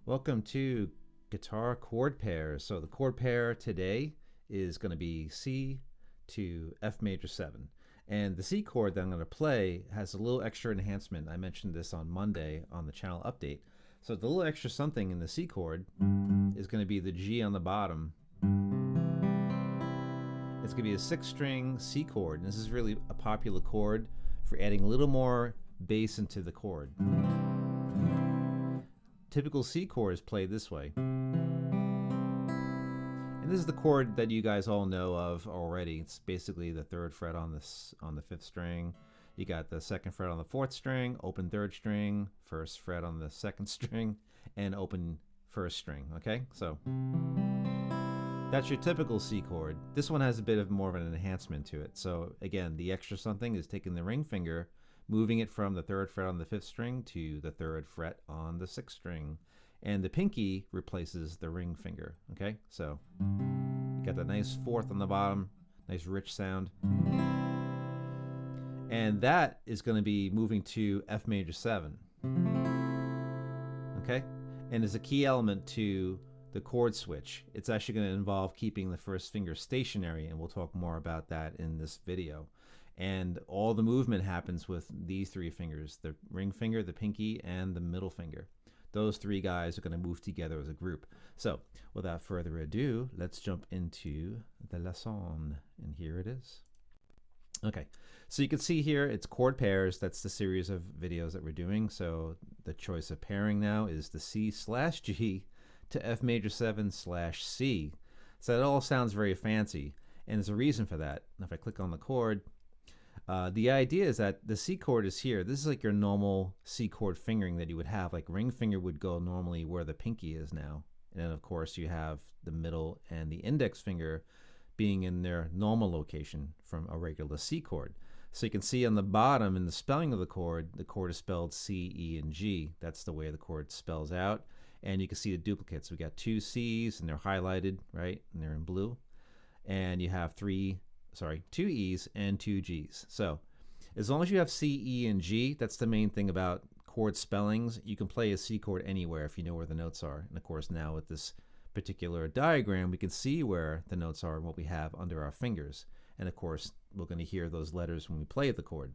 Welcome to Guitar Chord Pairs. So the chord pair today is going to be C to F major 7. And the C chord that I'm going to play has a little extra enhancement. I mentioned this on Monday on the channel update. So the little extra something in the C chord is going to be the G on the bottom. It's going to be a 6-string C chord. And this is really a popular chord for adding a little more bass into the chord. Typical C chord is played this way. And this is the chord that you guys all know of already. It's basically the 3rd fret on the 5th string. You got the 2nd fret on the 4th string, open 3rd string, 1st fret on the 2nd string, and open 1st string. Okay, so that's your typical C chord. This one has a bit of more of an enhancement to it. So again, the extra something is taking the ring finger, moving it from the 3rd fret on the 5th string to the 3rd fret on the 6th string. And the pinky replaces the ring finger, okay? So you got that nice 4th on the bottom, nice rich sound. And that is going to be moving to F major 7, okay? And as a key element to the chord switch, it's actually going to involve keeping the first finger stationary, and we'll talk more about that in this video. And all the movement happens with these 3 fingers, the ring finger, the pinky, and the middle finger. Those 3 guys are going to move together as a group. So without further ado, let's jump into the lesson. And here it is. Okay, so you can see here it's chord pairs. That's the series of videos that we're doing. So the choice of pairing now is the C/G to F major 7/C. So that all sounds very fancy. And there's a reason for that. If I click on the chord, the idea is that the C chord is here. This is like your normal C chord fingering that you would have. Like ring finger would go normally where the pinky is now. And then of course you have the middle and the index finger being in their normal location from a regular C chord. So you can see on the bottom in the spelling of the chord is spelled C, E, and G. That's the way the chord spells out. And you can see the duplicates. We got 2 C's and they're highlighted, right? And they're in blue. And you have 2 E's and 2 G's. So as long as you have C, E, and G, that's the main thing about chord spellings. You can play a C chord anywhere if you know where the notes are. And of course now with this particular diagram, we can see where the notes are and what we have under our fingers. And of course, we're going to hear those letters when we play the chord.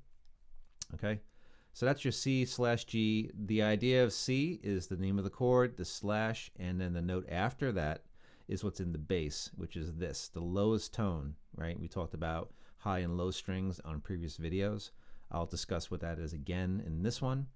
Okay, so that's your C/G. The idea of C is the name of the chord, the slash, and then the note after that is what's in the bass, which is this, the lowest tone, right? We talked about high and low strings on previous videos. I'll discuss what that is again in this one.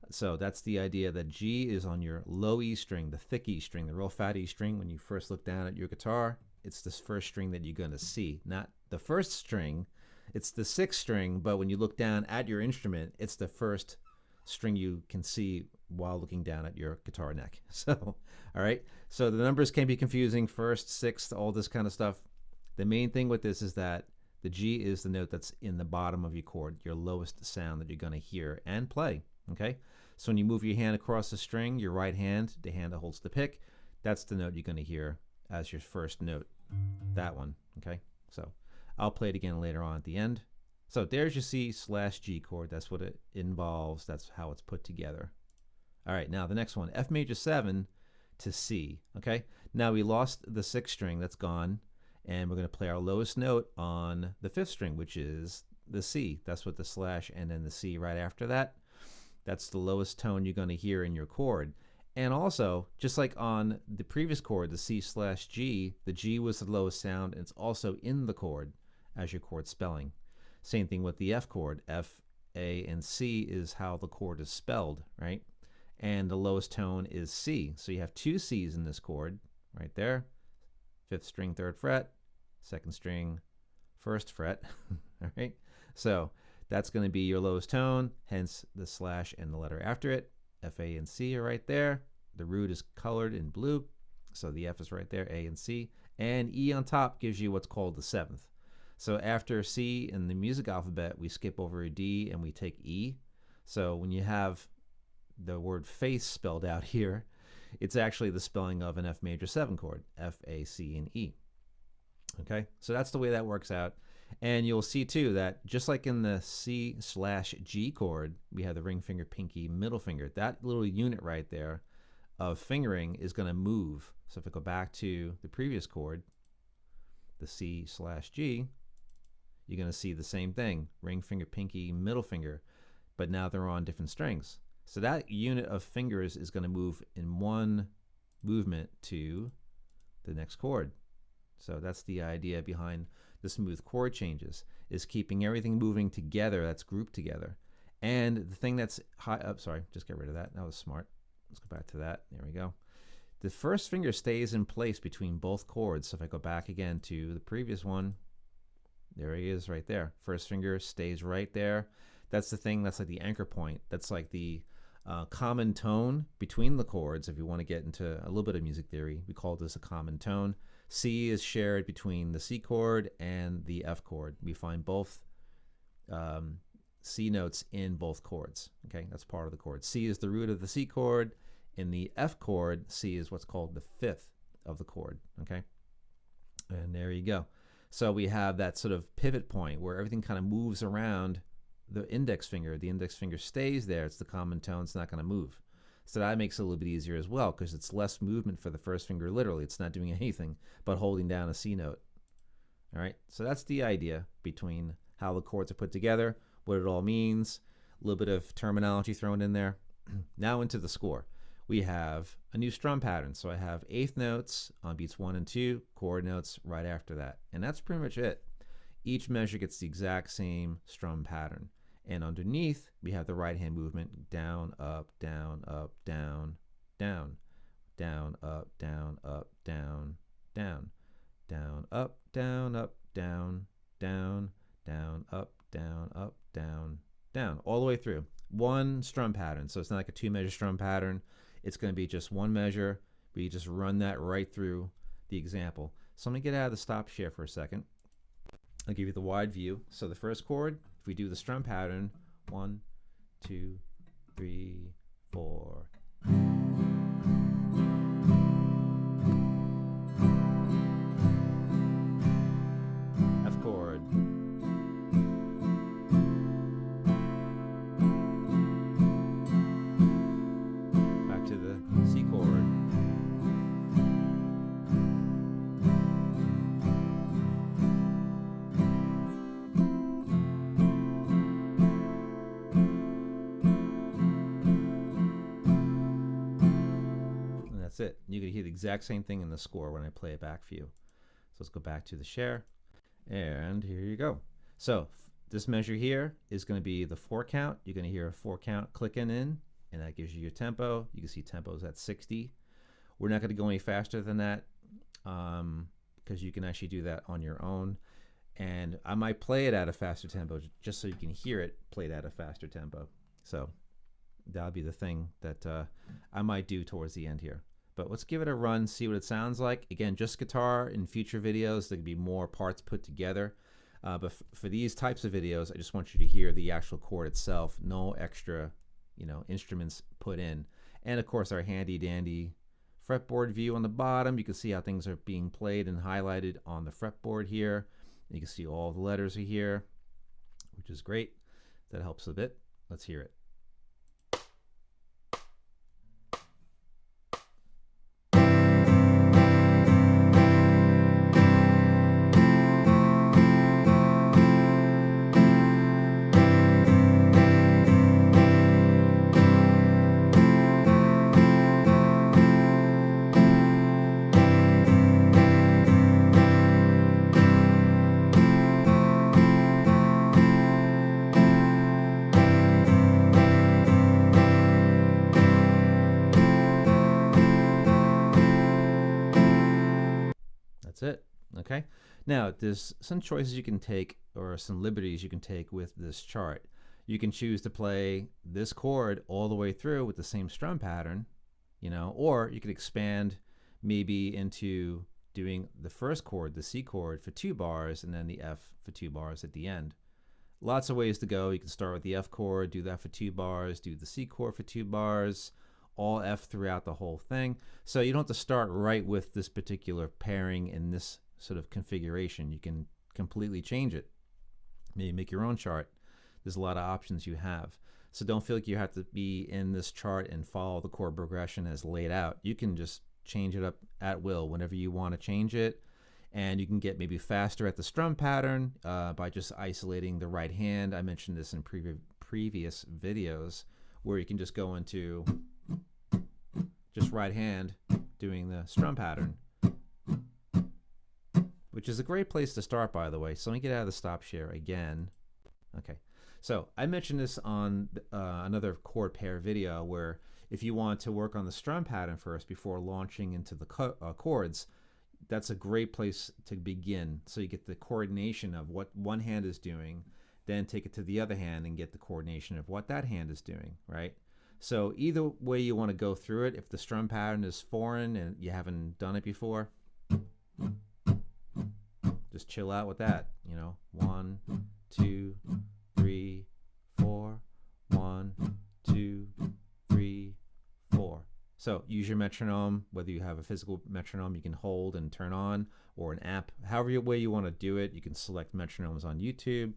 So that's the idea that G is on your low E string, the thick E string, the real fat E string. When you first look down at your guitar, it's this first string that you're going to see, not the first string. It's the 6th string, but when you look down at your instrument, it's the first string you can see while looking down at your guitar neck. So, all right. So the numbers can be confusing, 1st, 6th, all this kind of stuff. The main thing with this is that the G is the note that's in the bottom of your chord, your lowest sound that you're going to hear and play. Okay. So when you move your hand across the string, your right hand, the hand that holds the pick, that's the note you're going to hear as your first note. That one. Okay. So I'll play it again later on at the end. So there's your C/G chord. That's what it involves. That's how it's put together. All right, now the next one, F major 7 to C. Okay, now we lost the 6th string. That's gone. And we're going to play our lowest note on the 5th string, which is the C. That's what the slash and then the C right after that. That's the lowest tone you're going to hear in your chord. And also, just like on the previous chord, the C/G, the G was the lowest sound, and it's also in the chord as your chord spelling. Same thing with the F chord. F, A, and C is how the chord is spelled, right? And the lowest tone is C. So you have 2 C's in this chord, right there. 5th string, 3rd fret, 2nd string, 1st fret, all right? So that's going to be your lowest tone, hence the slash and the letter after it. F, A, and C are right there. The root is colored in blue, so the F is right there, A and C. And E on top gives you what's called the 7th. So after C in the music alphabet, we skip over a D and we take E. So when you have the word face spelled out here, it's actually the spelling of an F major 7 chord, F, A, C, and E. Okay, so that's the way that works out. And you'll see too that just like in the C/G chord, we have the ring finger, pinky, middle finger. That little unit right there of fingering is going to move. So if I go back to the previous chord, the C/G, you're going to see the same thing, ring finger, pinky, middle finger, but now they're on different strings. So that unit of fingers is going to move in one movement to the next chord. So that's the idea behind the smooth chord changes, is keeping everything moving together, that's grouped together. And the thing that's high up, sorry, just get rid of that. That was smart. Let's go back to that. There we go. The first finger stays in place between both chords. So if I go back again to the previous one, there he is right there. First finger stays right there. That's the thing, that's like the anchor point. That's like the common tone between the chords. If you want to get into a little bit of music theory, we call this a common tone. C is shared between the C chord and the F chord. We find both C notes in both chords. Okay, that's part of the chord. C is the root of the C chord. In the F chord, C is what's called the fifth of the chord. Okay, and there you go. So we have that sort of pivot point where everything kind of moves around the index finger. The index finger stays there. It's the common tone. It's not going to move. So that makes it a little bit easier as well, because it's less movement for the first finger. Literally, it's not doing anything but holding down a C note. All right, so that's the idea between how the chords are put together, what it all means, a little bit of terminology thrown in there. Now into the score. We have a new strum pattern. So I have eighth notes on beats 1 and 2, chord notes right after that. And that's pretty much it. Each measure gets the exact same strum pattern. And underneath, we have the right hand movement, down, up, down, up, down, down, down, up, down, up, down, down, down, up, down, up, down, down, down, up, down, up, down, down, all the way through. One strum pattern. So it's not like a 2-measure strum pattern. It's going to be just one measure. We just run that right through the example. So I'm going to get out of the stop share for a second. I'll give you the wide view. So the first chord, if we do the strum pattern, 1, 2, 3, 4. F chord. Back to the C chord. That's it. You can hear the exact same thing in the score when I play it back for you. So let's go back to the share. And here you go. So this measure here is going to be the 4 count. You're going to hear a 4 count clicking in, and that gives you your tempo. You can see tempo is at 60. We're not going to go any faster than that because you can actually do that on your own. And I might play it at a faster tempo just so you can hear it played at a faster tempo. So that'll be the thing that I might do towards the end here. But let's give it a run, see what it sounds like. Again, just guitar. In future videos, there could be more parts put together. But for these types of videos, I just want you to hear the actual chord itself. No extra, instruments put in. And of course, our handy dandy fretboard view on the bottom. You can see how things are being played and highlighted on the fretboard here. You can see all the letters are here, which is great. That helps a bit. Let's hear it. That's it. Okay. Now, there's some choices you can take, or some liberties you can take with this chart. You can choose to play this chord all the way through with the same strum pattern, or you could expand maybe into doing the first chord, the C chord, for 2 bars, and then the F for 2 bars at the end. Lots of ways to go. You can start with the F chord, do that for 2 bars, do the C chord for 2 bars, all F throughout the whole thing. So you don't have to start right with this particular pairing in this sort of configuration. You can completely change it. Maybe make your own chart. There's a lot of options you have. So don't feel like you have to be in this chart and follow the chord progression as laid out. You can just change it up at will whenever you want to change it. And you can get maybe faster at the strum pattern by just isolating the right hand. I mentioned this in previous videos where you can just go into just right hand doing the strum pattern, which is a great place to start, by the way. So let me get out of the stop share again. Okay, so I mentioned this on another chord pair video where if you want to work on the strum pattern first before launching into the chords, that's a great place to begin. So you get the coordination of what one hand is doing, then take it to the other hand and get the coordination of what that hand is doing, right? So either way you want to go through it, if the strum pattern is foreign and you haven't done it before, just chill out with that, you know, 1, 2, 3, 4, 1, 2, 3, 4. So use your metronome, whether you have a physical metronome you can hold and turn on, or an app, however way you want to do it. You can select metronomes on YouTube.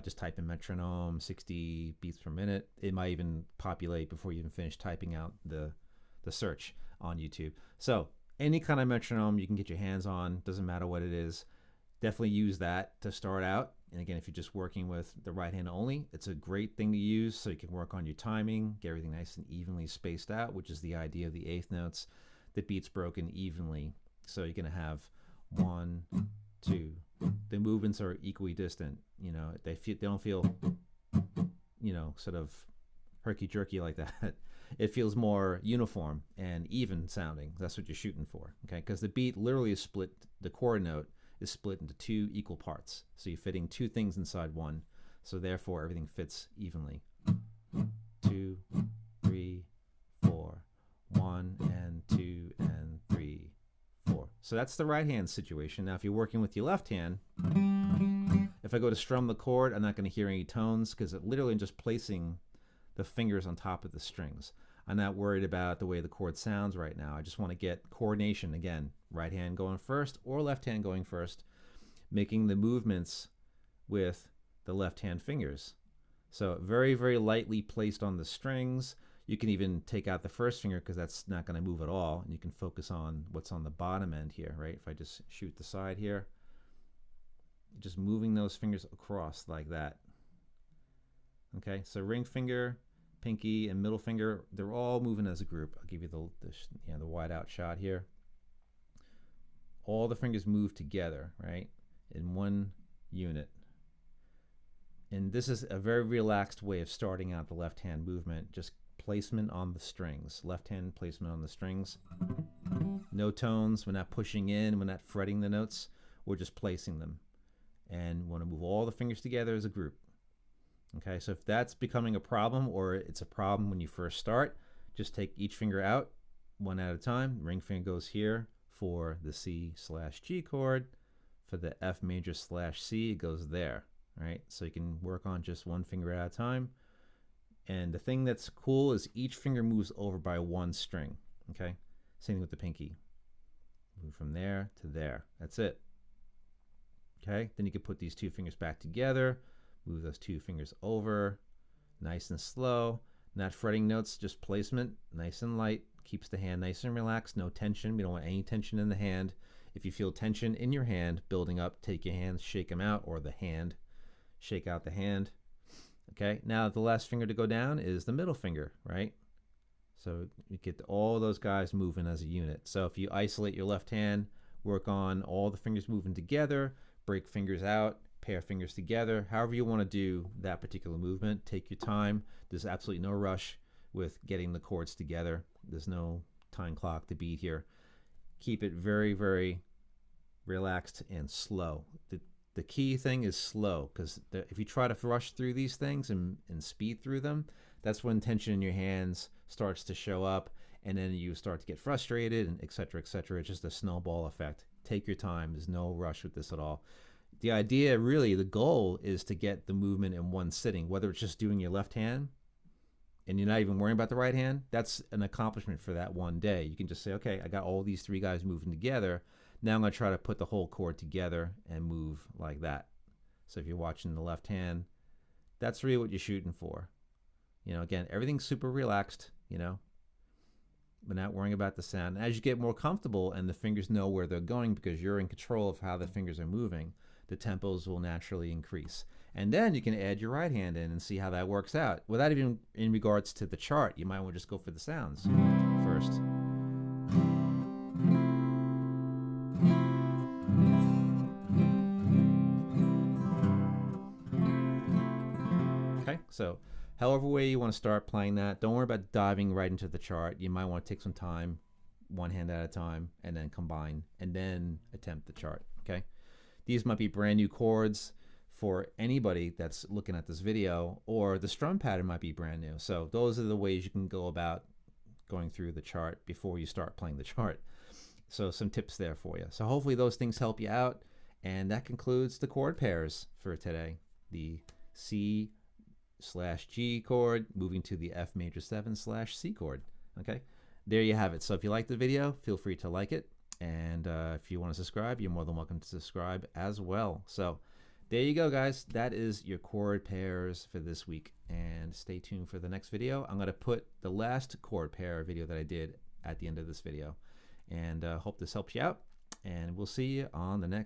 Just type in metronome 60 beats per minute. It might even populate before you even finish typing out the search on YouTube. So any kind of metronome you can get your hands on, doesn't matter what it is. Definitely use that to start out. And again, if you're just working with the right hand only, it's a great thing to use so you can work on your timing, get everything nice and evenly spaced out, which is the idea of the eighth notes. The beat's broken evenly. So you're going to have 1, 2. The movements are equally distant. You know, they don't feel, you know, sort of herky-jerky like that. It feels more uniform and even sounding. That's what you're shooting for, okay? Because the beat literally is split, the chord note is split into 2 equal parts. So you're fitting 2 things inside one. So therefore, everything fits evenly. 2, 3, 4, 1, and 2, and 3, 4. So that's the right hand situation. Now, if you're working with your left hand, if I go to strum the chord, I'm not going to hear any tones because it literally just placing the fingers on top of the strings. I'm not worried about the way the chord sounds right now. I just want to get coordination. Again, right hand going first or left hand going first, making the movements with the left hand fingers. So very, very lightly placed on the strings. You can even take out the first finger because that's not going to move at all. And you can focus on what's on the bottom end here, right? If I just shoot the side here, just moving those fingers across like that. Okay, so ring finger, pinky, and middle finger, they're all moving as a group. I'll give you the wide out shot here. All the fingers move together, right, in one unit. And this is a very relaxed way of starting out the left hand movement. Just placement on the strings, left hand placement on the strings. No tones, we're not pushing in, we're not fretting the notes, we're just placing them. And want to move all the fingers together as a group. Okay, so if that's becoming a problem or it's a problem when you first start, just take each finger out one at a time. Ring finger goes here for the C/G chord. For the F major /C, it goes there, right? So you can work on just one finger at a time. And the thing that's cool is each finger moves over by one string, okay? Same thing with the pinky. Move from there to there. That's it. Okay, then you can put these 2 fingers back together, move those 2 fingers over, nice and slow, not fretting notes, just placement, nice and light, keeps the hand nice and relaxed, no tension. We don't want any tension in the hand. If you feel tension in your hand building up, take your hands, shake them out, or the hand, shake out the hand. Okay, now the last finger to go down is the middle finger, right? So you get all those guys moving as a unit. So if you isolate your left hand, work on all the fingers moving together, break fingers out, pair fingers together, however you want to do that particular movement. Take your time. There's absolutely no rush with getting the chords together. There's no time clock to beat here. Keep it very, very relaxed and slow. The key thing is slow, because if you try to rush through these things and speed through them, that's when tension in your hands starts to show up, and then you start to get frustrated, and et cetera, et cetera. It's just a snowball effect. Take your time. There's no rush with this at all. The idea, really, the goal is to get the movement in one sitting, whether it's just doing your left hand and you're not even worrying about the right hand. That's an accomplishment for that one day. You can just say, okay, I got all these 3 guys moving together. Now I'm going to try to put the whole chord together and move like that. So if you're watching the left hand, that's really what you're shooting for. You know, again, everything's super relaxed, you know, but not worrying about the sound. As you get more comfortable and the fingers know where they're going because you're in control of how the fingers are moving, the tempos will naturally increase. And then you can add your right hand in and see how that works out. Without even in regards to the chart, you might want to just go for the sounds first. Okay, so however way you want to start playing that, don't worry about diving right into the chart. You might want to take some time, one hand at a time, and then combine, and then attempt the chart, okay? These might be brand new chords for anybody that's looking at this video, or the strum pattern might be brand new. So those are the ways you can go about going through the chart before you start playing the chart. So some tips there for you. So hopefully those things help you out. And that concludes the chord pairs for today. The C/G chord moving to the F major 7/C chord. Okay, there you have it. So if you like the video, feel free to like it. And if you want to subscribe, you're more than welcome to subscribe as well. So there you go, guys. That is your chord pairs for this week. And stay tuned for the next video. I'm going to put the last chord pair video that I did at the end of this video. And hope this helps you out. And we'll see you on the next